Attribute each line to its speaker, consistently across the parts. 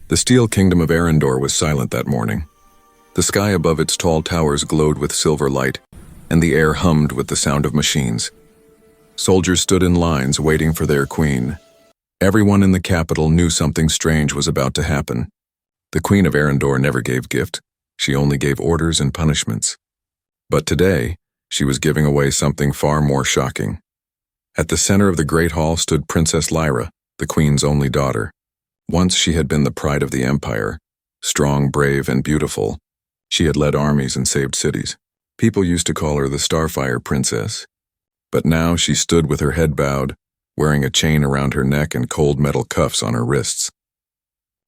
Speaker 1: The steel kingdom of Arendor was silent that morning. The sky above its tall towers glowed with silver light, and the air hummed with the sound of machines. Soldiers stood in lines waiting for their queen. Everyone in the capital knew something strange was about to happen. The Queen of Arendor never gave gift. She only gave orders and punishments. But today, she was giving away something far more shocking. At the center of the great hall stood Princess Lyra, the queen's only daughter. Once she had been the pride of the empire, strong, brave, and beautiful. She had led armies and saved cities. People used to call her the Starfire Princess. But now she stood with her head bowed, wearing a chain around her neck and cold metal cuffs on her wrists.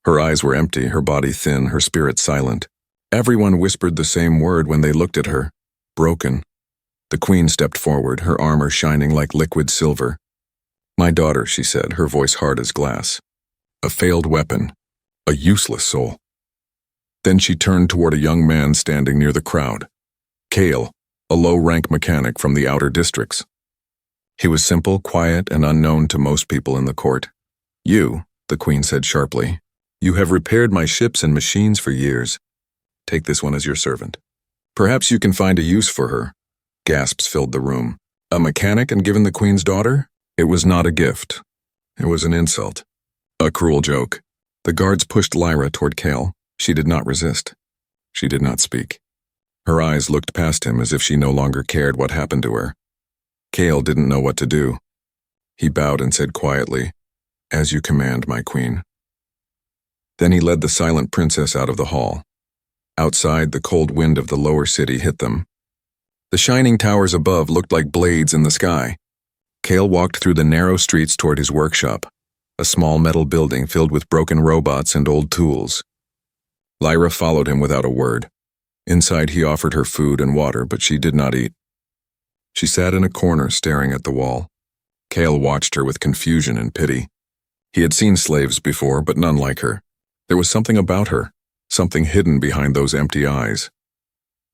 Speaker 1: Her eyes were empty, her body thin, her spirit silent. Everyone whispered the same word when they looked at her: broken. The queen stepped forward, her armor shining like liquid silver. "My daughter," she said, her voice hard as glass. "A failed weapon. A useless soul." Then she turned toward a young man standing near the crowd. Kale, a low-rank mechanic from the outer districts. He was simple, quiet, and unknown to most people in the court. "You," the queen said sharply, "you have repaired my ships and machines for years. Take this one as your servant. Perhaps you can find a use for her." Gasps filled the room. A mechanic and given the queen's daughter? It was not a gift. It was an insult. A cruel joke. The guards pushed Lyra toward Kale. She did not resist. She did not speak. Her eyes looked past him as if she no longer cared what happened to her. Kale didn't know what to do. He bowed and said quietly, "As you command, my queen." Then he led the silent princess out of the hall. Outside, the cold wind of the lower city hit them. The shining towers above looked like blades in the sky. Kale walked through the narrow streets toward his workshop, a small metal building filled with broken robots and old tools. Lyra followed him without a word. Inside, he offered her food and water, but she did not eat. She sat in a corner staring at the wall. Kale watched her with confusion and pity. He had seen slaves before, but none like her. There was something about her, something hidden behind those empty eyes.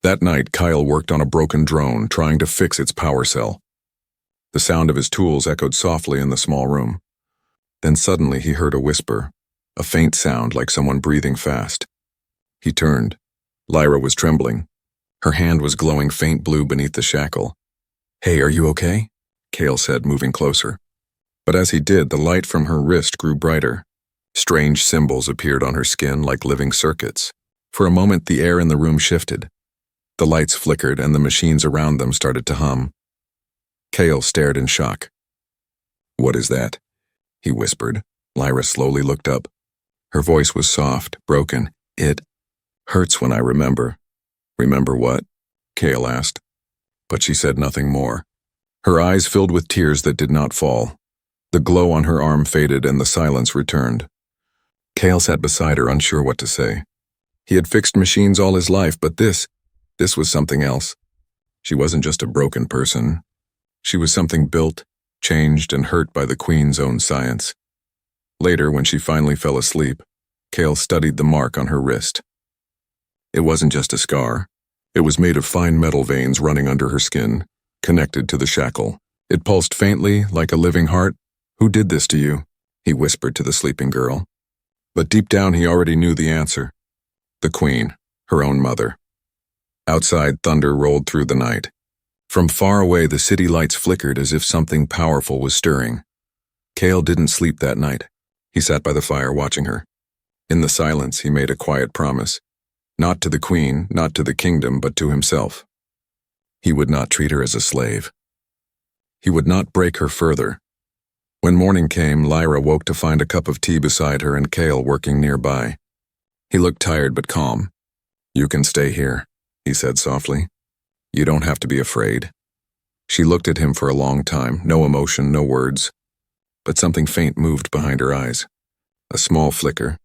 Speaker 1: That night, Kyle worked on a broken drone, trying to fix its power cell. The sound of his tools echoed softly in the small room. Then suddenly he heard a whisper, a faint sound like someone breathing fast. He turned. Lyra was trembling. Her hand was glowing faint blue beneath the shackle. "Hey, are you okay?" Kale said, moving closer. But as he did, the light from her wrist grew brighter. Strange symbols appeared on her skin like living circuits. For a moment, the air in the room shifted. The lights flickered and the machines around them started to hum. Kale stared in shock. "What is that?" he whispered. Lyra slowly looked up. Her voice was soft, broken. "It hurts when I remember." "Remember what?" Kale asked. But she said nothing more. Her eyes filled with tears that did not fall. The glow on her arm faded and the silence returned. Kale sat beside her, unsure what to say. He had fixed machines all his life, but this was something else. She wasn't just a broken person. She was something built, changed, and hurt by the Queen's own science. Later, when she finally fell asleep, Kale studied the mark on her wrist. It wasn't just a scar. It was made of fine metal veins running under her skin, connected to the shackle. It pulsed faintly, like a living heart. "Who did this to you?" he whispered to the sleeping girl. But deep down he already knew the answer. The Queen, her own mother. Outside, thunder rolled through the night. From far away, the city lights flickered as if something powerful was stirring. Kale didn't sleep that night. He sat by the fire watching her. In the silence, he made a quiet promise. Not to the Queen, not to the kingdom, but to himself. He would not treat her as a slave. He would not break her further. When morning came, Lyra woke to find a cup of tea beside her and Kale working nearby. He looked tired but calm. "You can stay here," he said softly. "You don't have to be afraid." She looked at him for a long time, no emotion, no words. But something faint moved behind her eyes. A small flicker.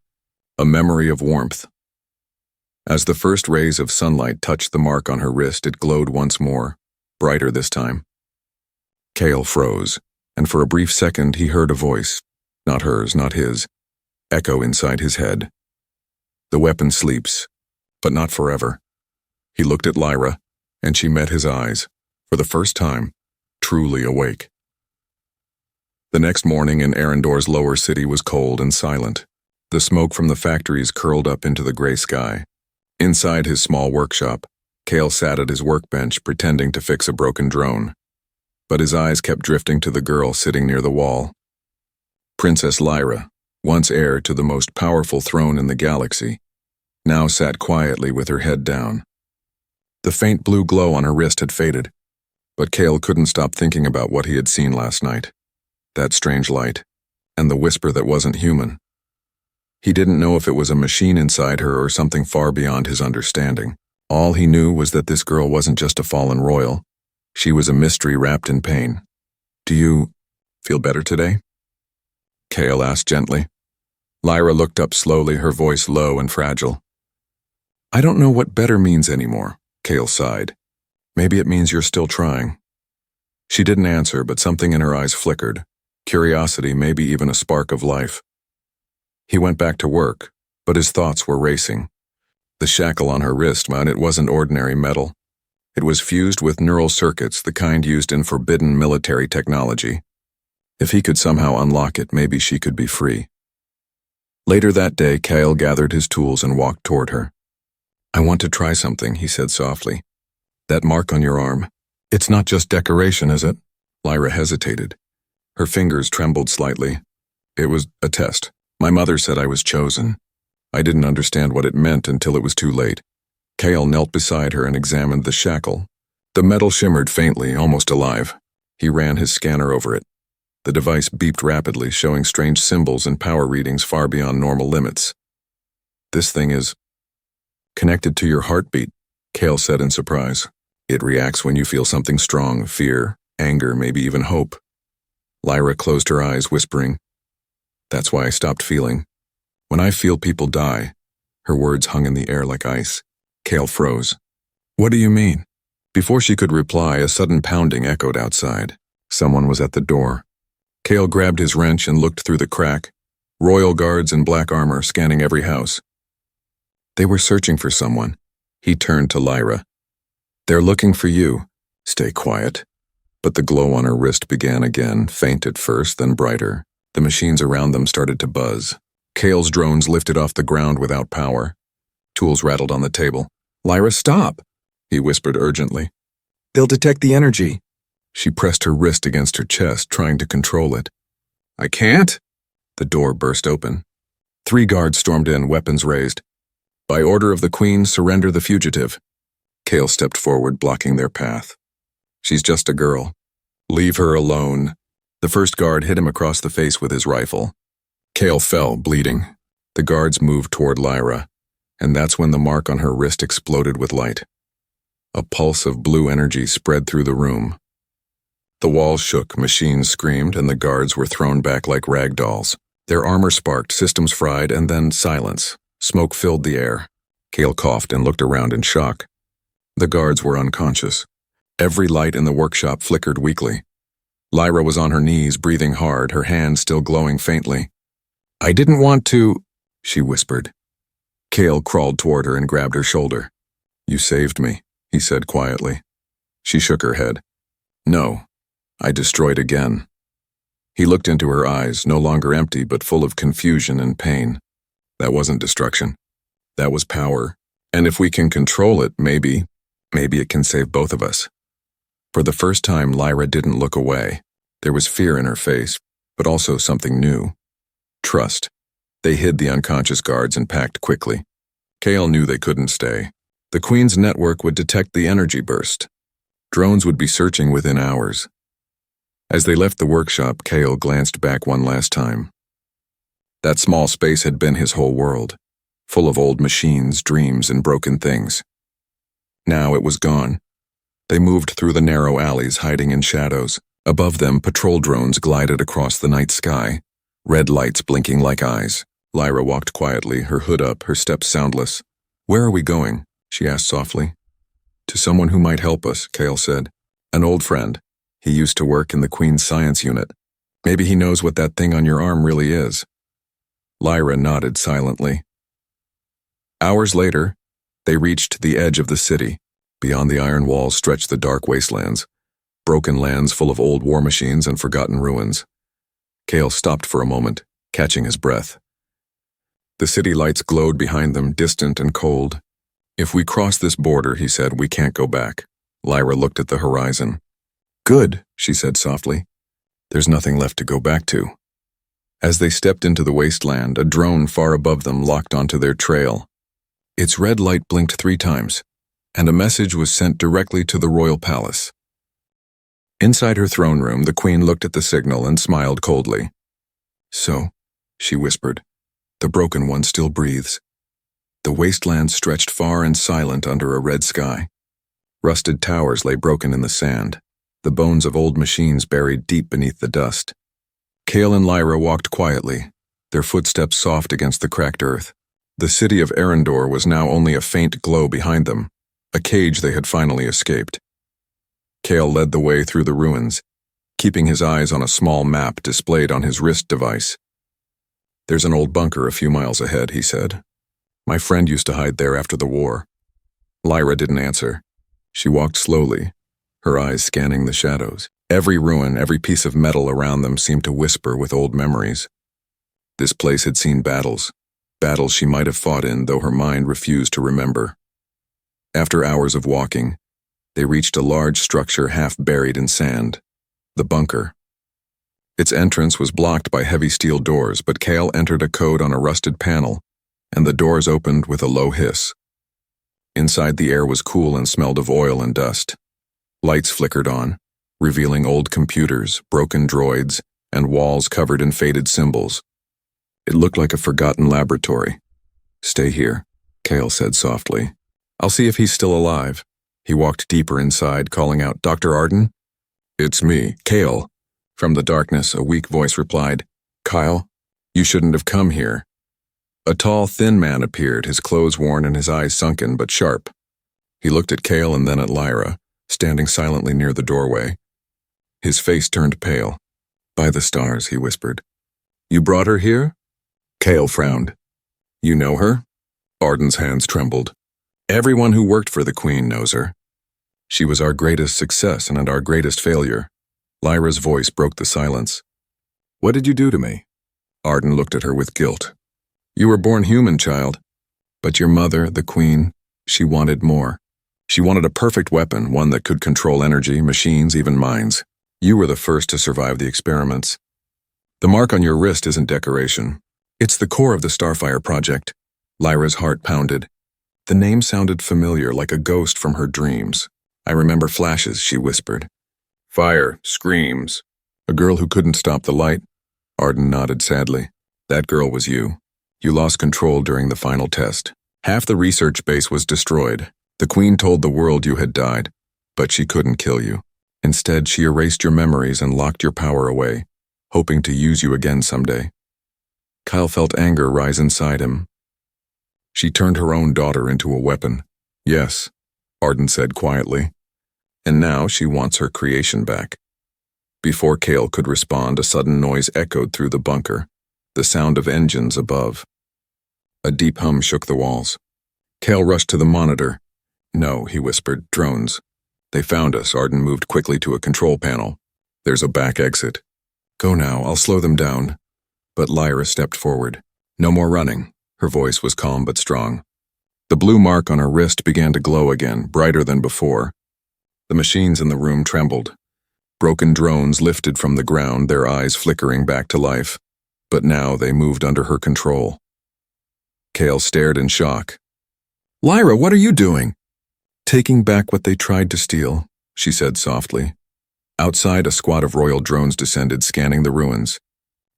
Speaker 1: A memory of warmth. As the first rays of sunlight touched the mark on her wrist, it glowed once more, brighter this time. Kale froze, and for a brief second he heard a voice, not hers, not his, echo inside his head. "The weapon sleeps, but not forever." He looked at Lyra, and she met his eyes, for the first time, truly awake. The next morning in Arendor's lower city was cold and silent. The smoke from the factories curled up into the gray sky. Inside his small workshop, Cale sat at his workbench pretending to fix a broken drone. But his eyes kept drifting to the girl sitting near the wall. Princess Lyra, once heir to the most powerful throne in the galaxy, now sat quietly with her head down. The faint blue glow on her wrist had faded, but Cale couldn't stop thinking about what he had seen last night. That strange light, and the whisper that wasn't human. He didn't know if it was a machine inside her or something far beyond his understanding. All he knew was that this girl wasn't just a fallen royal. She was a mystery wrapped in pain. "Do you feel better today?" Cale asked gently. Lyra looked up slowly, her voice low and fragile. "I don't know what better means anymore," Cale sighed. "Maybe it means you're still trying." She didn't answer, but something in her eyes flickered. Curiosity, maybe even a spark of life. He went back to work, but his thoughts were racing. The shackle on her wrist, man, it wasn't ordinary metal. It was fused with neural circuits, the kind used in forbidden military technology. If he could somehow unlock it, maybe she could be free. Later that day, Cale gathered his tools and walked toward her. "I want to try something," he said softly. "That mark on your arm. It's not just decoration, is it?" Lyra hesitated. Her fingers trembled slightly. "It was a test. My mother said I was chosen. I didn't understand what it meant until it was too late." Cale knelt beside her and examined the shackle. The metal shimmered faintly, almost alive. He ran his scanner over it. The device beeped rapidly, showing strange symbols and power readings far beyond normal limits. "This thing is connected to your heartbeat," Cale said in surprise. "It reacts when you feel something strong, fear, anger, maybe even hope." Lyra closed her eyes, whispering, "That's why I stopped feeling. When I feel people die." Her words hung in the air like ice. Cale froze. "What do you mean?" Before she could reply, a sudden pounding echoed outside. Someone was at the door. Cale grabbed his wrench and looked through the crack. Royal guards in black armor scanning every house. They were searching for someone. He turned to Lyra. "They're looking for you. Stay quiet." But the glow on her wrist began again, faint at first, then brighter. The machines around them started to buzz. Cale's drones lifted off the ground without power. Tools rattled on the table. "Lyra, stop!" he whispered urgently. "They'll detect the energy." She pressed her wrist against her chest, trying to control it. "I can't." The door burst open. 3 guards stormed in, weapons raised. "By order of the Queen, surrender the fugitive." Cale stepped forward, blocking their path. "She's just a girl. Leave her alone." The first guard hit him across the face with his rifle. Cale fell, bleeding. The guards moved toward Lyra, and that's when the mark on her wrist exploded with light. A pulse of blue energy spread through the room. The walls shook, machines screamed, and the guards were thrown back like rag dolls. Their armor sparked, systems fried, and then silence. Smoke filled the air. Cale coughed and looked around in shock. The guards were unconscious. Every light in the workshop flickered weakly. Lyra was on her knees, breathing hard, her hands still glowing faintly. "I didn't want to," she whispered. Cale crawled toward her and grabbed her shoulder. "You saved me," he said quietly. She shook her head. "No, I destroyed again." He looked into her eyes, no longer empty but full of confusion and pain. That wasn't destruction. That was power. And if we can control it, maybe it can save both of us. For the first time, Lyra didn't look away. There was fear in her face, but also something new. Trust. They hid the unconscious guards and packed quickly. Cale knew they couldn't stay. The Queen's network would detect the energy burst. Drones would be searching within hours. As they left the workshop, Cale glanced back one last time. That small space had been his whole world, full of old machines, dreams, and broken things. Now it was gone. They moved through the narrow alleys, hiding in shadows. Above them, patrol drones glided across the night sky, red lights blinking like eyes. Lyra walked quietly, her hood up, her steps soundless. "Where are we going?" she asked softly. "To someone who might help us," Cale said. "An old friend. He used to work in the Queen's science unit. Maybe he knows what that thing on your arm really is." Lyra nodded silently. Hours later, they reached the edge of the city. Beyond the iron walls stretched the dark wastelands, broken lands full of old war machines and forgotten ruins. Cale stopped for a moment, catching his breath. The city lights glowed behind them, distant and cold. If we cross this border, he said, we can't go back. Lyra looked at the horizon. Good, she said softly. There's nothing left to go back to. As they stepped into the wasteland, a drone far above them locked onto their trail. Its red light blinked 3 times, and a message was sent directly to the royal palace. Inside her throne room, the queen looked at the signal and smiled coldly. So, she whispered, the broken one still breathes. The wasteland stretched far and silent under a red sky. Rusted towers lay broken in the sand, the bones of old machines buried deep beneath the dust. Kale and Lyra walked quietly, their footsteps soft against the cracked earth. The city of Arendor was now only a faint glow behind them, a cage they had finally escaped. Kale led the way through the ruins, keeping his eyes on a small map displayed on his wrist device. There's an old bunker a few miles ahead, he said. My friend used to hide there after the war. Lyra didn't answer. She walked slowly, her eyes scanning the shadows. Every ruin, every piece of metal around them seemed to whisper with old memories. This place had seen battles she might have fought in, though her mind refused to remember. After hours of walking, they reached a large structure half buried in sand, the bunker. Its entrance was blocked by heavy steel doors, but Kale entered a code on a rusted panel, and the doors opened with a low hiss. Inside, the air was cool and smelled of oil and dust. Lights flickered on, revealing old computers, broken droids, and walls covered in faded symbols. It looked like a forgotten laboratory. Stay here, Kale said softly. I'll see if he's still alive. He walked deeper inside, calling out, Dr. Arden? It's me, Kale. From the darkness, a weak voice replied, Kyle, you shouldn't have come here. A tall, thin man appeared, his clothes worn and his eyes sunken but sharp. He looked at Kale and then at Lyra, standing silently near the doorway. His face turned pale. By the stars, he whispered. You brought her here? Kale frowned. You know her? Arden's hands trembled. Everyone who worked for the Queen knows her. She was our greatest success and our greatest failure. Lyra's voice broke the silence. What did you do to me? Arden looked at her with guilt. You were born human, child. But your mother, the Queen, she wanted more. She wanted a perfect weapon, one that could control energy, machines, even minds. You were the first to survive the experiments. The mark on your wrist isn't decoration. It's the core of the Starfire project. Lyra's heart pounded. The name sounded familiar, like a ghost from her dreams. I remember flashes, she whispered. Fire, screams. A girl who couldn't stop the light? Arden nodded sadly. That girl was you. You lost control during the final test. Half the research base was destroyed. The Queen told the world you had died, but she couldn't kill you. Instead, she erased your memories and locked your power away, hoping to use you again someday. Kyle felt anger rise inside him. She turned her own daughter into a weapon. Yes, Arden said quietly. And now she wants her creation back. Before Kale could respond, a sudden noise echoed through the bunker, the sound of engines above. A deep hum shook the walls. Kale rushed to the monitor. No, he whispered, drones. They found us. Arden moved quickly to a control panel. There's a back exit. Go now, I'll slow them down. But Lyra stepped forward. No more running. Her voice was calm but strong. The blue mark on her wrist began to glow again, brighter than before. The machines in the room trembled. Broken drones lifted from the ground, their eyes flickering back to life. But now they moved under her control. Kale stared in shock. Lyra, what are you doing? Taking back what they tried to steal, she said softly. Outside, a squad of royal drones descended, scanning the ruins.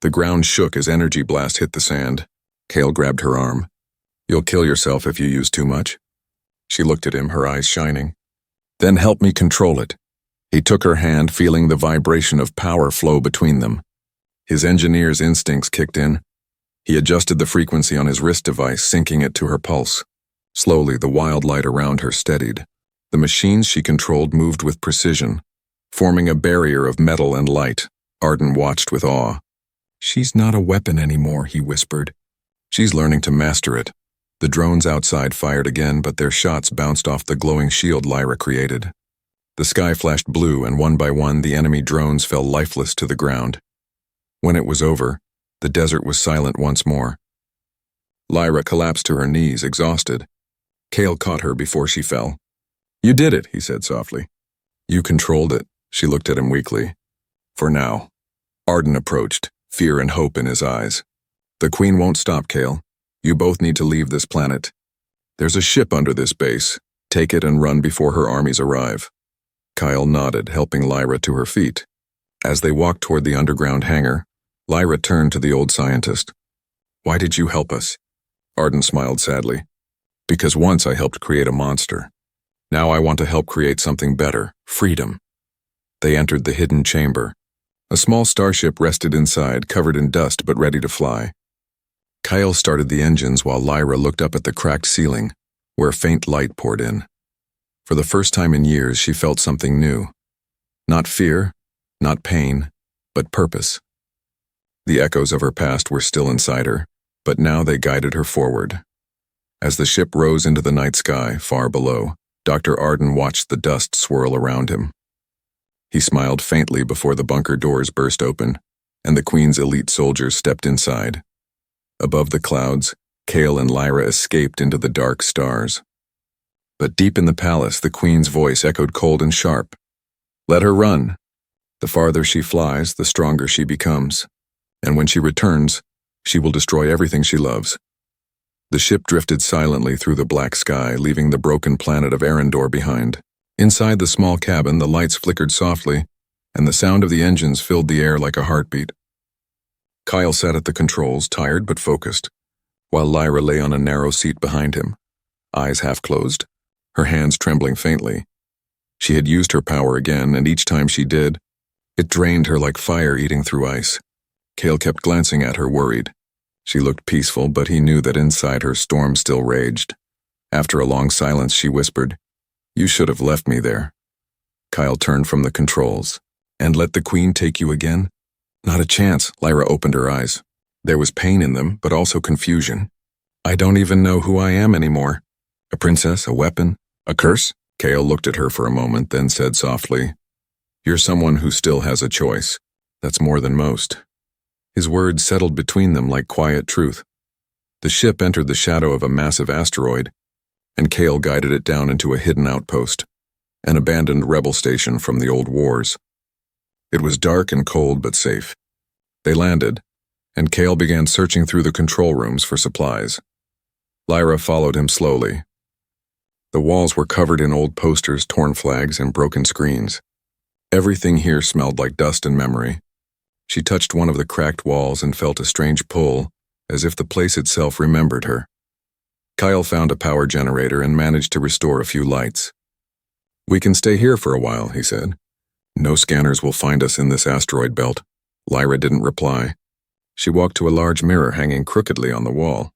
Speaker 1: The ground shook as energy blast hit the sand. Kale grabbed her arm. You'll kill yourself if you use too much. She looked at him, her eyes shining. Then help me control it. He took her hand, feeling the vibration of power flow between them. His engineer's instincts kicked in. He adjusted the frequency on his wrist device, syncing it to her pulse. Slowly, the wild light around her steadied. The machines she controlled moved with precision, forming a barrier of metal and light. Arden watched with awe. She's not a weapon anymore, he whispered. She's learning to master it. The drones outside fired again, but their shots bounced off the glowing shield Lyra created. The sky flashed blue, and one by one, the enemy drones fell lifeless to the ground. When it was over, the desert was silent once more. Lyra collapsed to her knees, exhausted. Kale caught her before she fell. "You did it," he said softly. "You controlled it." She looked at him weakly. "For now." Arden approached, fear and hope in his eyes. "The Queen won't stop, Kale. You both need to leave this planet. There's a ship under this base. Take it and run before her armies arrive." Kyle nodded, helping Lyra to her feet. As they walked toward the underground hangar, Lyra turned to the old scientist. "Why did you help us?" Arden smiled sadly. "Because once I helped create a monster. Now I want to help create something better, freedom." They entered the hidden chamber. A small starship rested inside, covered in dust but ready to fly. Kyle started the engines while Lyra looked up at the cracked ceiling, where faint light poured in. For the first time in years, she felt something new. Not fear, not pain, but purpose. The echoes of her past were still inside her, but now they guided her forward. As the ship rose into the night sky, far below, Dr. Arden watched the dust swirl around him. He smiled faintly before the bunker doors burst open, and the Queen's elite soldiers stepped inside. Above the clouds, Kale and Lyra escaped into the dark stars. But deep in the palace, the Queen's voice echoed cold and sharp. "Let her run. The farther she flies, the stronger she becomes. And when she returns, she will destroy everything she loves." The ship drifted silently through the black sky, leaving the broken planet of Arendor behind. Inside the small cabin, the lights flickered softly, and the sound of the engines filled the air like a heartbeat. Kyle sat at the controls, tired but focused, while Lyra lay on a narrow seat behind him, eyes half closed, her hands trembling faintly. She had used her power again, and each time she did, it drained her like fire eating through ice. Kale kept glancing at her, worried. She looked peaceful, but he knew that inside her storm still raged. After a long silence, she whispered, "You should have left me there." Kyle turned from the controls. "And let the Queen take you again?" "Not a chance." Lyra opened her eyes. There was pain in them, but also confusion. "I don't even know who I am anymore. A princess, a weapon, a curse?" Kale looked at her for a moment, then said softly, "You're someone who still has a choice. That's more than most." His words settled between them like quiet truth. The ship entered the shadow of a massive asteroid, and Kale guided it down into a hidden outpost, an abandoned rebel station from the old wars. It was dark and cold but safe. They landed, and Kale began searching through the control rooms for supplies. Lyra followed him slowly. The walls were covered in old posters, torn flags, and broken screens. Everything here smelled like dust and memory. She touched one of the cracked walls and felt a strange pull, as if the place itself remembered her. Kyle found a power generator and managed to restore a few lights. "We can stay here for a while," he said. "No scanners will find us in this asteroid belt." Lyra didn't reply. She walked to a large mirror hanging crookedly on the wall.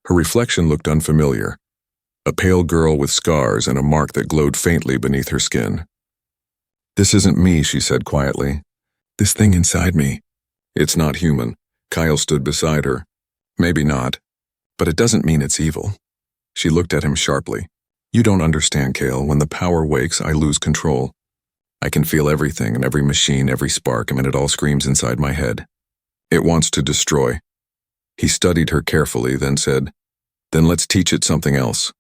Speaker 1: Her reflection looked unfamiliar. A pale girl with scars and a mark that glowed faintly beneath her skin. "This isn't me," she said quietly. "This thing inside me. It's not human." Kyle stood beside her. "Maybe not, but it doesn't mean it's evil." She looked at him sharply. "You don't understand, Kale. When the power wakes, I lose control. I can feel everything and every machine, every spark, and it all screams inside my head. It wants to destroy." He studied her carefully, then said, "Then let's teach it something else."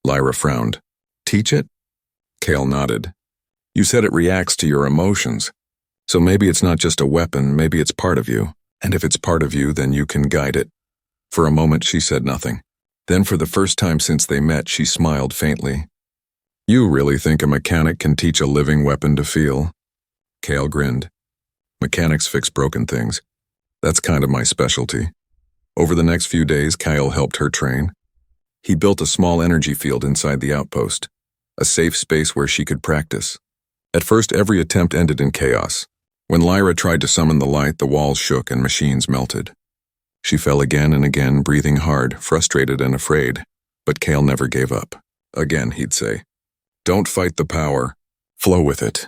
Speaker 1: Lyra frowned. "Teach it?" Kale nodded. "You said it reacts to your emotions. So maybe it's not just a weapon, maybe it's part of you. And if it's part of you, then you can guide it." For a moment, she said nothing. Then for the first time since they met, she smiled faintly. "You really think a mechanic can teach a living weapon to feel?" Kale grinned. "Mechanics fix broken things. That's kind of my specialty." Over the next few days, Kyle helped her train. He built a small energy field inside the outpost, a safe space where she could practice. At first, every attempt ended in chaos. When Lyra tried to summon the light, the walls shook and machines melted. She fell again and again, breathing hard, frustrated and afraid. But Kale never gave up. Again, he'd say, "Don't fight the power. Flow with it."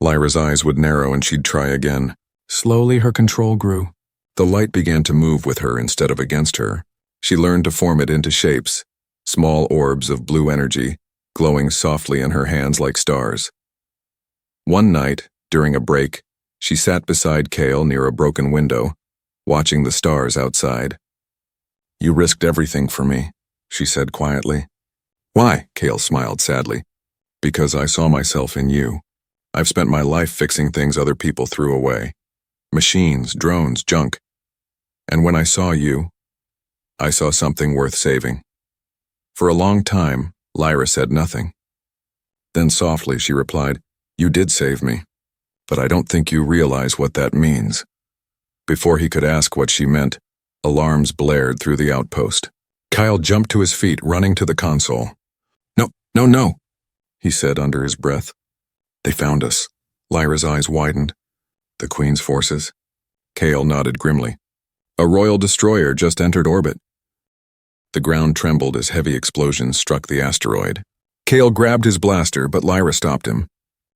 Speaker 1: Lyra's eyes would narrow and she'd try again. Slowly, her control grew. The light began to move with her instead of against her. She learned to form it into shapes, small orbs of blue energy, glowing softly in her hands like stars. One night, during a break, she sat beside Kale near a broken window, watching the stars outside. You risked everything for me, she said quietly. Why? Kale smiled sadly. Because I saw myself in you. I've spent my life fixing things other people threw away. Machines, drones, junk. And when I saw you, I saw something worth saving. For a long time, Lyra said nothing. Then softly she replied, You did save me, but I don't think you realize what that means. Before he could ask what she meant, alarms blared through the outpost. Kyle jumped to his feet, running to the console. No, he said under his breath. They found us. Lyra's eyes widened. The Queen's forces? Kale nodded grimly. A royal destroyer just entered orbit. The ground trembled as heavy explosions struck the asteroid. Kale grabbed his blaster, but Lyra stopped him.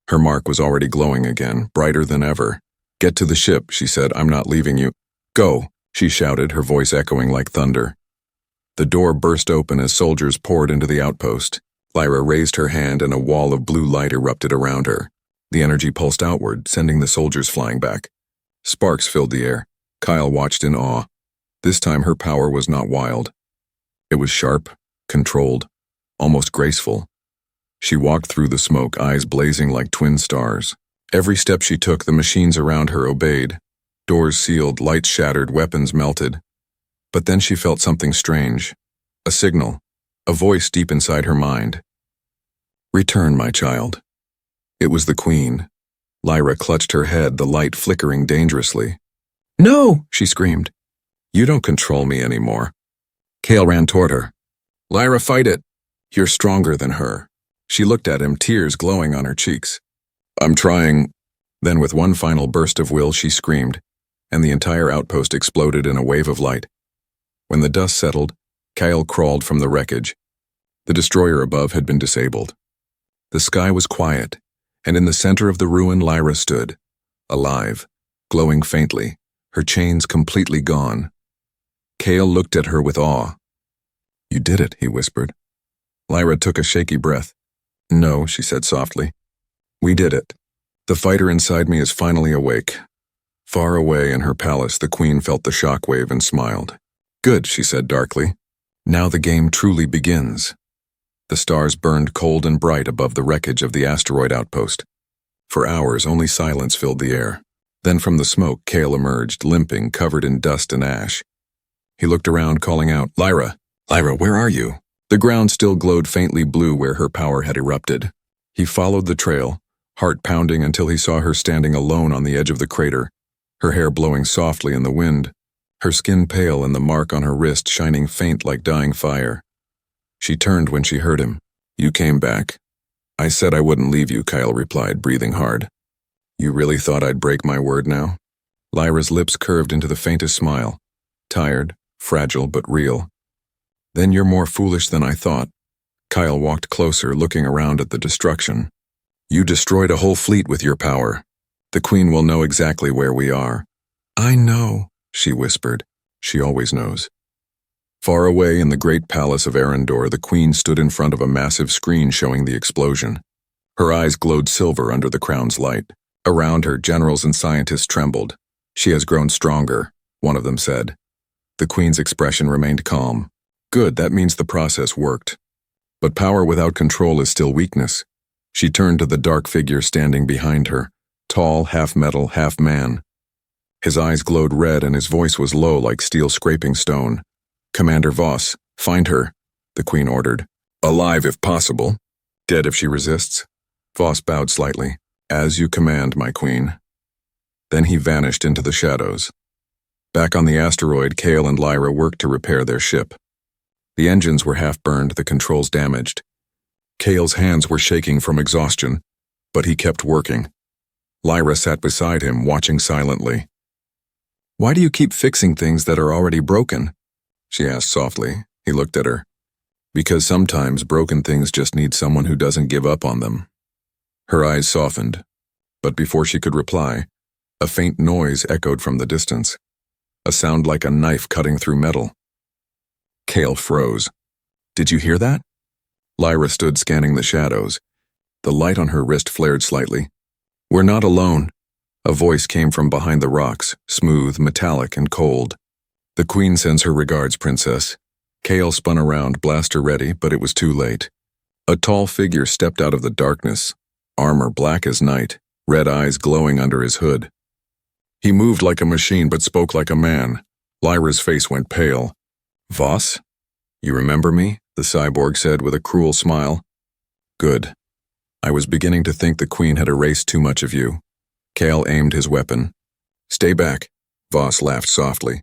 Speaker 1: Her mark was already glowing again, brighter than ever. Get to the ship, she said. I'm not leaving you. Go, she shouted, her voice echoing like thunder. The door burst open as soldiers poured into the outpost. Lyra raised her hand and a wall of blue light erupted around her. The energy pulsed outward, sending the soldiers flying back. Sparks filled the air. Kyle watched in awe. This time her power was not wild. It was sharp, controlled, almost graceful. She walked through the smoke, eyes blazing like twin stars. Every step she took, the machines around her obeyed. Doors sealed, lights shattered, weapons melted. But then she felt something strange. A signal. A voice deep inside her mind. Return, my child. It was the Queen. Lyra clutched her head, the light flickering dangerously. No, she screamed. You don't control me anymore. Kale ran toward her. Lyra, fight it. You're stronger than her. She looked at him, tears glowing on her cheeks. I'm trying. Then with one final burst of will, she screamed, and the entire outpost exploded in a wave of light. When the dust settled, Kyle crawled from the wreckage. The destroyer above had been disabled. The sky was quiet, and in the center of the ruin Lyra stood, alive, glowing faintly, her chains completely gone. Kale looked at her with awe. You did it, he whispered. Lyra took a shaky breath. No, she said softly. We did it. The fighter inside me is finally awake. Far away in her palace, the Queen felt the shockwave and smiled. Good, she said darkly. Now the game truly begins. The stars burned cold and bright above the wreckage of the asteroid outpost. For hours, only silence filled the air. Then from the smoke, Kale emerged, limping, covered in dust and ash. He looked around, calling out, Lyra, where are you? The ground still glowed faintly blue where her power had erupted. He followed the trail, heart pounding until he saw her standing alone on the edge of the crater, her hair blowing softly in the wind, her skin pale and the mark on her wrist shining faint like dying fire. She turned when she heard him. You came back. I said I wouldn't leave you, Kyle replied, breathing hard. You really thought I'd break my word now? Lyra's lips curved into the faintest smile. Tired, fragile, but real. Then you're more foolish than I thought. Kyle walked closer, looking around at the destruction. You destroyed a whole fleet with your power. The Queen will know exactly where we are. I know, she whispered. She always knows. Far away in the great palace of Arendor, the Queen stood in front of a massive screen showing the explosion. Her eyes glowed silver under the crown's light. Around her, generals and scientists trembled. She has grown stronger, one of them said. The Queen's expression remained calm. Good, that means the process worked. But power without control is still weakness. She turned to the dark figure standing behind her, tall, half metal, half man. His eyes glowed red and his voice was low like steel scraping stone. Commander Voss, find her, the Queen ordered. Alive if possible, dead if she resists. Voss bowed slightly. As you command, my Queen. Then he vanished into the shadows. Back on the asteroid, Kale and Lyra worked to repair their ship. The engines were half burned, the controls damaged. Kale's hands were shaking from exhaustion, but he kept working. Lyra sat beside him, watching silently. Why do you keep fixing things that are already broken? She asked softly. He looked at her. Because sometimes broken things just need someone who doesn't give up on them. Her eyes softened, but before she could reply, a faint noise echoed from the distance, a sound like a knife cutting through metal. Kale froze. Did you hear that? Lyra stood scanning the shadows. The light on her wrist flared slightly. We're not alone. A voice came from behind the rocks, smooth, metallic, and cold. The Queen sends her regards, Princess. Kale spun around, blaster ready, but it was too late. A tall figure stepped out of the darkness, armor black as night, red eyes glowing under his hood. He moved like a machine but spoke like a man. Lyra's face went pale. Voss? You remember me? The cyborg said with a cruel smile. Good. I was beginning to think the Queen had erased too much of you. Kale aimed his weapon. Stay back. Voss laughed softly.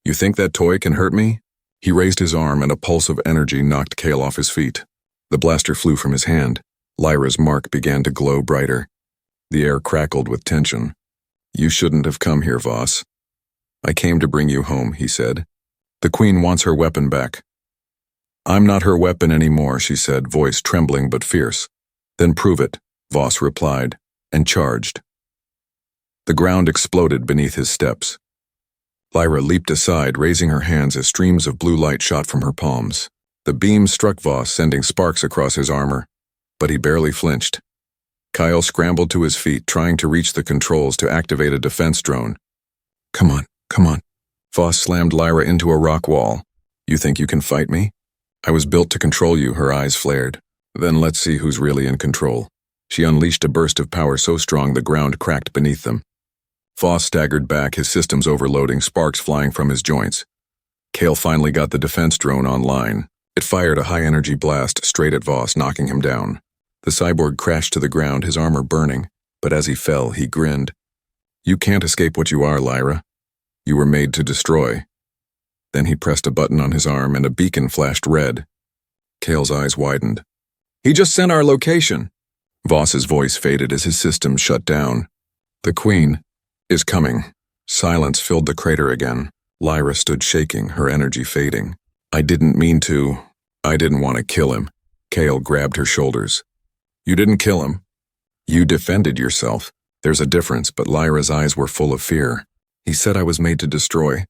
Speaker 1: You think that toy can hurt me? He raised his arm and a pulse of energy knocked Kale off his feet. The blaster flew from his hand. Lyra's mark began to glow brighter. The air crackled with tension. You shouldn't have come here, Voss. I came to bring you home, he said. The Queen wants her weapon back. I'm not her weapon anymore, she said, voice trembling but fierce. Then prove it, Voss replied, and charged. The ground exploded beneath his steps. Lyra leaped aside, raising her hands as streams of blue light shot from her palms. The beam struck Voss, sending sparks across his armor, but he barely flinched. Kyle scrambled to his feet, trying to reach the controls to activate a defense drone. Come on, come on. Voss slammed Lyra into a rock wall. You think you can fight me? I was built to control you, her eyes flared. Then let's see who's really in control. She unleashed a burst of power so strong the ground cracked beneath them. Voss staggered back, his systems overloading, sparks flying from his joints. Kale finally got the defense drone online. It fired a high-energy blast straight at Voss, knocking him down. The cyborg crashed to the ground, his armor burning, but as he fell, he grinned. You can't escape what you are, Lyra. You were made to destroy. Then he pressed a button on his arm and a beacon flashed red. Kale's eyes widened. He just sent our location. Voss's voice faded as his systems shut down. The Queen is coming. Silence filled the crater again. Lyra stood shaking, her energy fading. I didn't mean to. I didn't want to kill him. Kale grabbed her shoulders. You didn't kill him. You defended yourself. There's a difference, but Lyra's eyes were full of fear. He said I was made to destroy.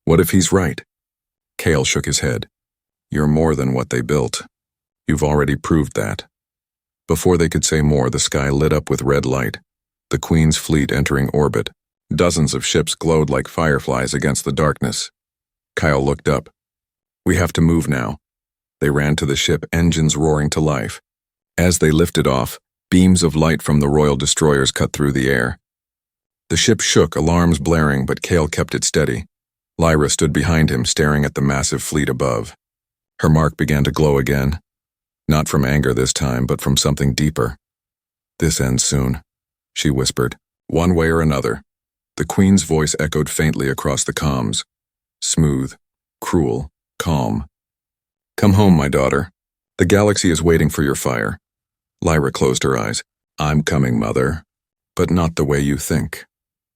Speaker 1: What if he's right? Kale shook his head. You're more than what they built. You've already proved that. Before they could say more, the sky lit up with red light. The Queen's fleet entering orbit. Dozens of ships glowed like fireflies against the darkness. Kyle looked up. We have to move now. They ran to the ship, engines roaring to life. As they lifted off, beams of light from the royal destroyers cut through the air. The ship shook, alarms blaring, but Kale kept it steady. Lyra stood behind him, staring at the massive fleet above. Her mark began to glow again. Not from anger this time, but from something deeper. This ends soon, she whispered, one way or another. The Queen's voice echoed faintly across the comms. Smooth, cruel, calm. Come home, my daughter. The galaxy is waiting for your fire. Lyra closed her eyes. I'm coming, Mother. But not the way you think.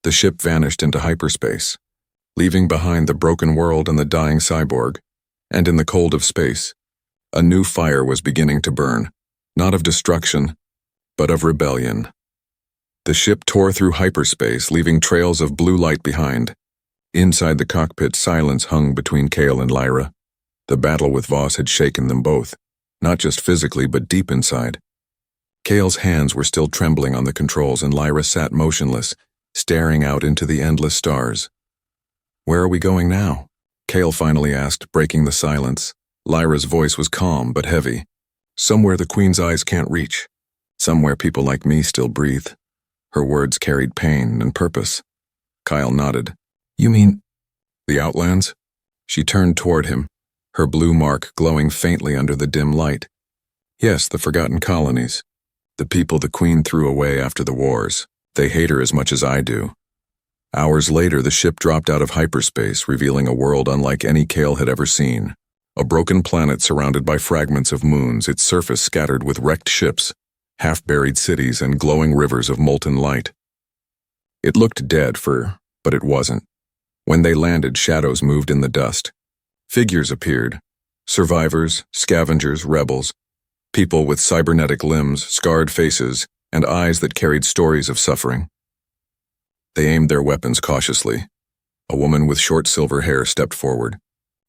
Speaker 1: The ship vanished into hyperspace, leaving behind the broken world and the dying cyborg. And in the cold of space, a new fire was beginning to burn, not of destruction, but of rebellion. The ship tore through hyperspace, leaving trails of blue light behind. Inside the cockpit, silence hung between Kale and Lyra. The battle with Voss had shaken them both, not just physically, but deep inside. Kale's hands were still trembling on the controls, and Lyra sat motionless, staring out into the endless stars. Where are we going now? Kale finally asked, breaking the silence. Lyra's voice was calm but heavy. Somewhere the Queen's eyes can't reach. Somewhere people like me still breathe. Her words carried pain and purpose. Kyle nodded. You mean the Outlands? She turned toward him, her blue mark glowing faintly under the dim light. Yes, the forgotten colonies. The people the Queen threw away after the wars. They hate her as much as I do. Hours later, the ship dropped out of hyperspace, revealing a world unlike any Kale had ever seen. A broken planet surrounded by fragments of moons, its surface scattered with wrecked ships, half-buried cities, and glowing rivers of molten light. It looked dead, but it wasn't. When they landed, shadows moved in the dust. Figures appeared. Survivors, scavengers, rebels. People with cybernetic limbs, scarred faces, and eyes that carried stories of suffering. They aimed their weapons cautiously. A woman with short silver hair stepped forward.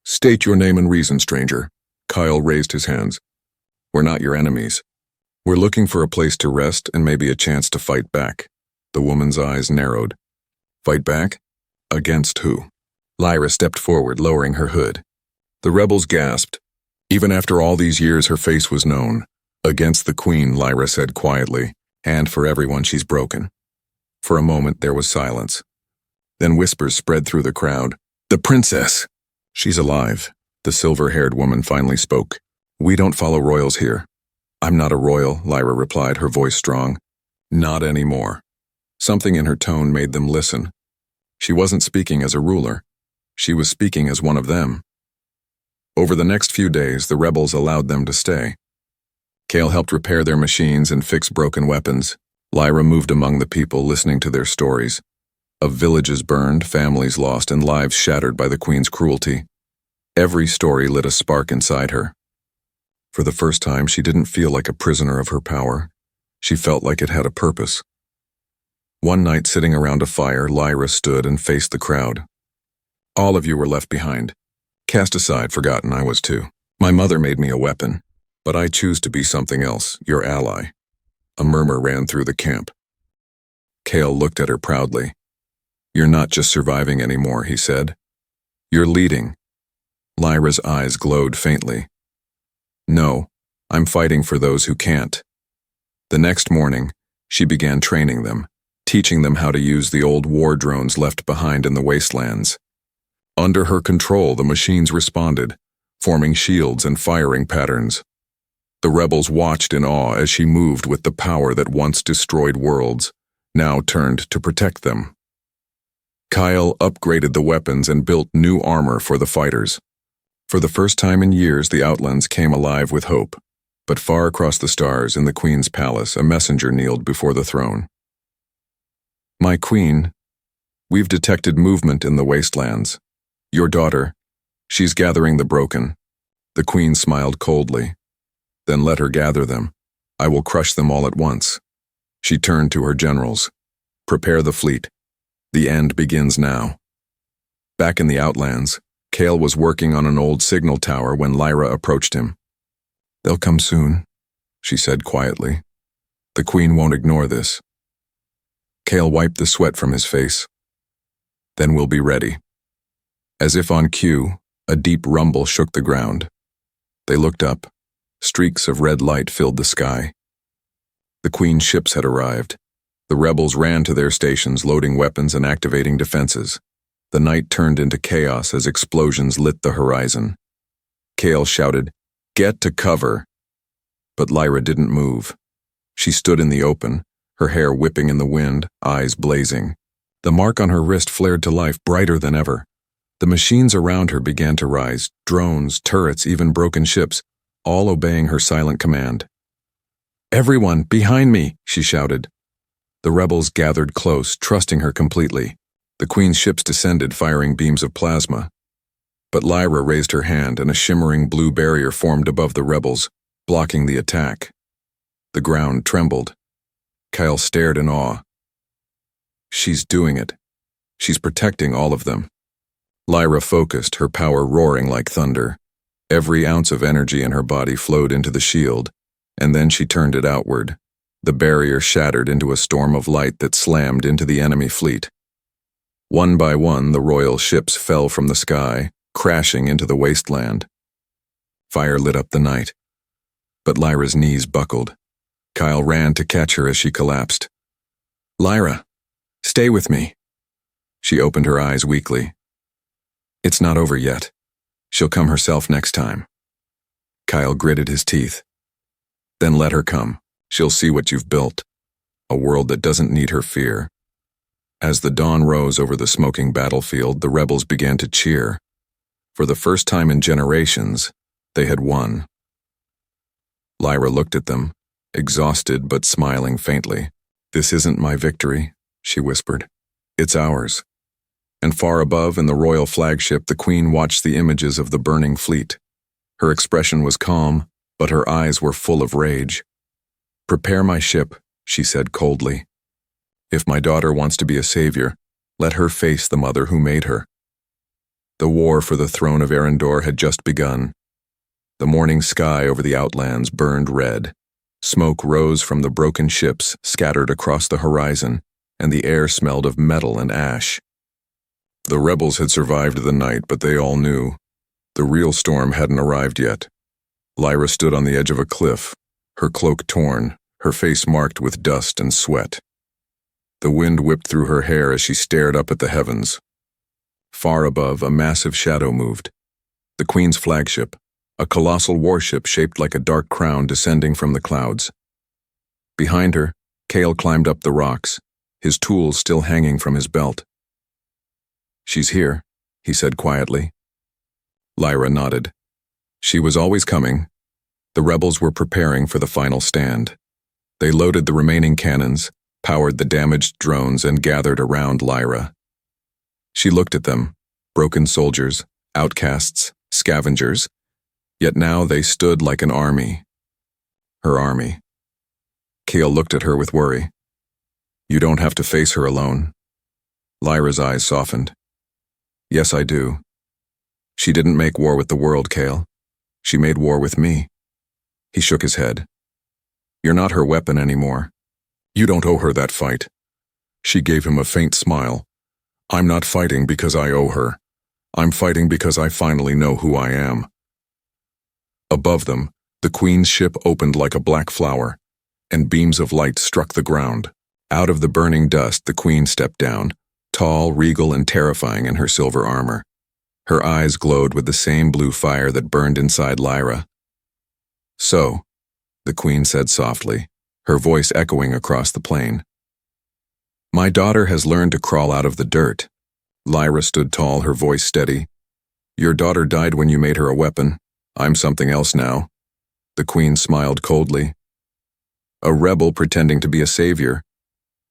Speaker 1: State your name and reason, stranger. Kyle raised his hands. We're not your enemies. We're looking for a place to rest and maybe a chance to fight back. The woman's eyes narrowed. Fight back? Against who? Lyra stepped forward, lowering her hood. The rebels gasped. Even after all these years, her face was known. "Against the Queen," Lyra said quietly, "and for everyone she's broken." For a moment, there was silence. Then whispers spread through the crowd. "The princess! She's alive." The silver-haired woman finally spoke. "We don't follow royals here." "I'm not a royal," Lyra replied, her voice strong. "Not anymore." Something in her tone made them listen. She wasn't speaking as a ruler. She was speaking as one of them. Over the next few days, the rebels allowed them to stay. Kale helped repair their machines and fix broken weapons. Lyra moved among the people, listening to their stories. Of villages burned, families lost, and lives shattered by the Queen's cruelty. Every story lit a spark inside her. For the first time, she didn't feel like a prisoner of her power. She felt like it had a purpose. One night, sitting around a fire, Lyra stood and faced the crowd. "All of you were left behind. Cast aside, forgotten I was too. My mother made me a weapon, but I choose to be something else, your ally." A murmur ran through the camp. Kale looked at her proudly. "You're not just surviving anymore," he said. "You're leading." Lyra's eyes glowed faintly. "No, I'm fighting for those who can't." The next morning, she began training them, teaching them how to use the old war drones left behind in the wastelands. Under her control, the machines responded, forming shields and firing patterns. The rebels watched in awe as she moved with the power that once destroyed worlds, now turned to protect them. Kyle upgraded the weapons and built new armor for the fighters. For the first time in years, the Outlands came alive with hope. But far across the stars, in the Queen's palace, a messenger kneeled before the throne. "My Queen, we've detected movement in the wastelands. Your daughter, she's gathering the broken." The Queen smiled coldly. "Then let her gather them. I will crush them all at once." She turned to her generals. "Prepare the fleet. The end begins now." Back in the Outlands, Kale was working on an old signal tower when Lyra approached him. "They'll come soon," she said quietly. "The Queen won't ignore this." Kale wiped the sweat from his face. "Then we'll be ready." As if on cue, a deep rumble shook the ground. They looked up. Streaks of red light filled the sky. The Queen's ships had arrived. The rebels ran to their stations, loading weapons and activating defenses. The night turned into chaos as explosions lit the horizon. Kale shouted, "Get to cover!" But Lyra didn't move. She stood in the open, her hair whipping in the wind, eyes blazing. The mark on her wrist flared to life, brighter than ever. The machines around her began to rise, drones, turrets, even broken ships, all obeying her silent command. "Everyone, behind me!" she shouted. The rebels gathered close, trusting her completely. The Queen's ships descended, firing beams of plasma. But Lyra raised her hand, and a shimmering blue barrier formed above the rebels, blocking the attack. The ground trembled. Kyle stared in awe. "She's doing it. She's protecting all of them." Lyra focused, her power roaring like thunder. Every ounce of energy in her body flowed into the shield, and then she turned it outward. The barrier shattered into a storm of light that slammed into the enemy fleet. One by one, the royal ships fell from the sky, crashing into the wasteland. Fire lit up the night. But Lyra's knees buckled. Kyle ran to catch her as she collapsed. "Lyra, stay with me." She opened her eyes weakly. "It's not over yet. She'll come herself next time." Kyle gritted his teeth. "Then let her come. She'll see what you've built. A world that doesn't need her fear." As the dawn rose over the smoking battlefield, the rebels began to cheer. For the first time in generations, they had won. Lyra looked at them, exhausted but smiling faintly. "This isn't my victory," she whispered. "It's ours." And far above, in the royal flagship, the Queen watched the images of the burning fleet. Her expression was calm, but her eyes were full of rage. "Prepare my ship," she said coldly. "If my daughter wants to be a savior, let her face the mother who made her." The war for the throne of Arendor had just begun. The morning sky over the Outlands burned red. Smoke rose from the broken ships scattered across the horizon, and the air smelled of metal and ash. The rebels had survived the night, but they all knew the real storm hadn't arrived yet. Lyra stood on the edge of a cliff, her cloak torn, her face marked with dust and sweat. The wind whipped through her hair as she stared up at the heavens. Far above, a massive shadow moved. The Queen's flagship, a colossal warship shaped like a dark crown descending from the clouds. Behind her, Cale climbed up the rocks, his tools still hanging from his belt. "She's here," he said quietly. Lyra nodded. She was always coming. The rebels were preparing for the final stand. They loaded the remaining cannons, powered the damaged drones, and gathered around Lyra. She looked at them, broken soldiers, outcasts, scavengers, yet now they stood like an army. Her army. Cale looked at her with worry. "You don't have to face her alone." Lyra's eyes softened. "Yes, I do. She didn't make war with the world, Cale. She made war with me." He shook his head. "You're not her weapon anymore. You don't owe her that fight." She gave him a faint smile. "I'm not fighting because I owe her. I'm fighting because I finally know who I am." Above them, the Queen's ship opened like a black flower, and beams of light struck the ground. Out of the burning dust, the Queen stepped down, tall, regal, and terrifying in her silver armor. Her eyes glowed with the same blue fire that burned inside Lyra. "So," the Queen said softly, her voice echoing across the plain. "My daughter has learned to crawl out of the dirt." Lyra stood tall, her voice steady. "Your daughter died when you made her a weapon. I'm something else now." The Queen smiled coldly. "A rebel pretending to be a savior.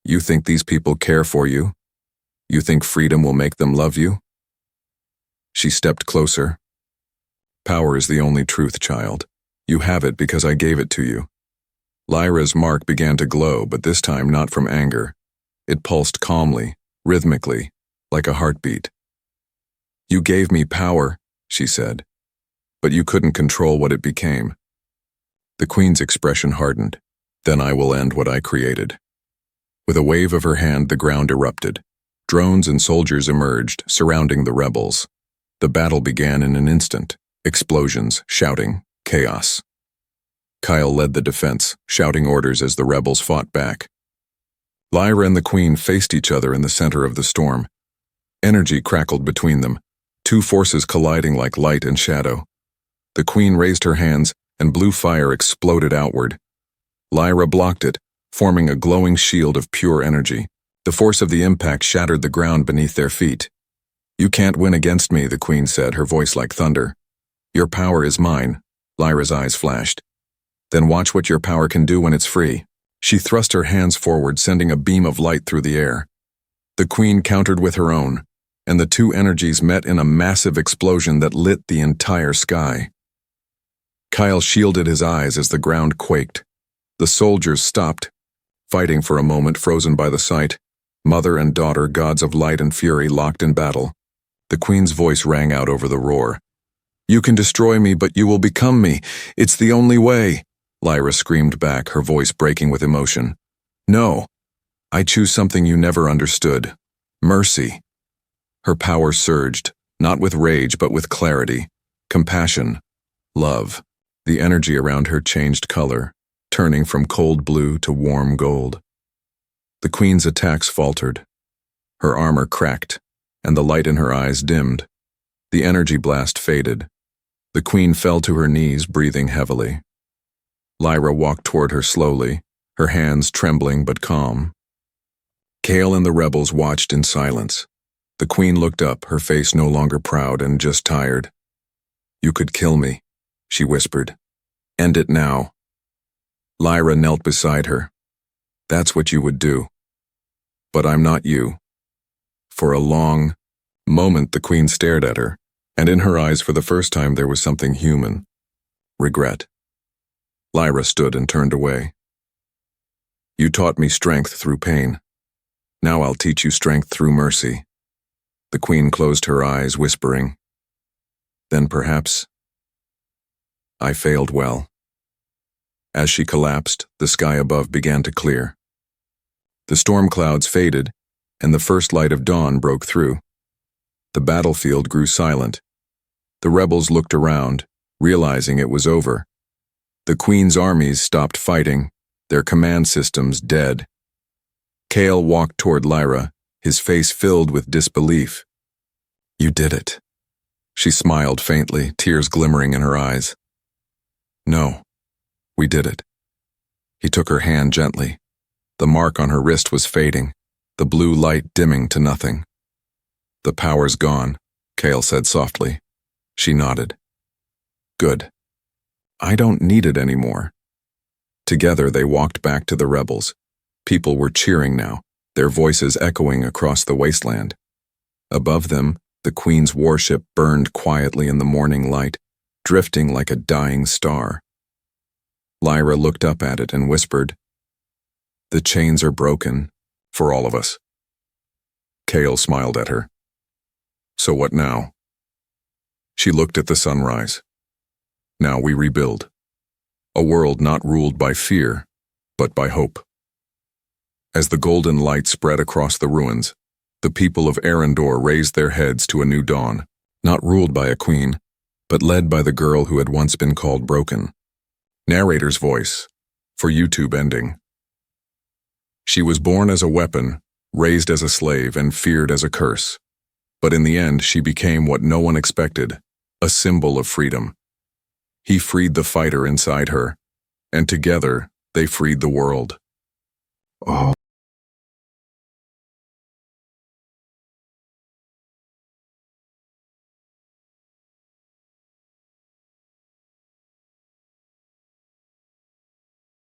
Speaker 1: You think these people care for you? You think freedom will make them love you?" She stepped closer. "Power is the only truth, child. You have it because I gave it to you." Lyra's mark began to glow, but this time not from anger. It pulsed calmly, rhythmically, like a heartbeat. "You gave me power," she said, "but you couldn't control what it became." The Queen's expression hardened. "Then I will end what I created." With a wave of her hand, the ground erupted. Drones and soldiers emerged, surrounding the rebels. The battle began in an instant. Explosions, shouting, chaos. Kyle led the defense, shouting orders as the rebels fought back. Lyra and the Queen faced each other in the center of the storm. Energy crackled between them, two forces colliding like light and shadow. The Queen raised her hands, and blue fire exploded outward. Lyra blocked it, forming a glowing shield of pure energy. The force of the impact shattered the ground beneath their feet. "You can't win against me," the Queen said, her voice like thunder. "Your power is mine." Lyra's eyes flashed. "Then watch what your power can do when it's free." She thrust her hands forward, sending a beam of light through the air. The Queen countered with her own, and the two energies met in a massive explosion that lit the entire sky. Kyle shielded his eyes as the ground quaked. The soldiers stopped, fighting for a moment, frozen by the sight. Mother and daughter, gods of light and fury, locked in battle. The Queen's voice rang out over the roar. "You can destroy me, but you will become me. It's the only way." Lyra screamed back, her voice breaking with emotion. "No, I choose something you never understood. Mercy." Her power surged, not with rage but with clarity, compassion, love. The energy around her changed color, turning from cold blue to warm gold. The Queen's attacks faltered. Her armor cracked, and the light in her eyes dimmed. The energy blast faded. The Queen fell to her knees, breathing heavily. Lyra walked toward her slowly, her hands trembling but calm. Cale and the rebels watched in silence. The Queen looked up, her face no longer proud and just tired. "You could kill me," she whispered. "End it now." Lyra knelt beside her. "That's what you would do. But I'm not you." For a long moment, the Queen stared at her, and in her eyes for the first time there was something human. Regret. Lyra stood and turned away. "You taught me strength through pain. Now I'll teach you strength through mercy." The Queen closed her eyes, whispering, "Then perhaps I failed well." As she collapsed, the sky above began to clear. The storm clouds faded, and the first light of dawn broke through. The battlefield grew silent. The rebels looked around, realizing it was over. The Queen's armies stopped fighting, their command systems dead. Kale walked toward Lyra, his face filled with disbelief. "You did it." She smiled faintly, tears glimmering in her eyes. "No, we did it." He took her hand gently. The mark on her wrist was fading, the blue light dimming to nothing. "The power's gone," Kale said softly. She nodded. "Good. I don't need it anymore." Together they walked back to the rebels. People were cheering now, their voices echoing across the wasteland. Above them, the Queen's warship burned quietly in the morning light, drifting like a dying star. Lyra looked up at it and whispered, "The chains are broken, for all of us." Kale smiled at her. "So what now?" She looked at the sunrise. "Now we rebuild. A world not ruled by fear, but by hope." As the golden light spread across the ruins, the people of Arendor raised their heads to a new dawn, not ruled by a queen, but led by the girl who had once been called Broken. Narrator's voice, for YouTube ending. She was born as a weapon, raised as a slave, and feared as a curse. But in the end, she became what no one expected, a symbol of freedom. He freed the fighter inside her, and together they freed the world. Oh.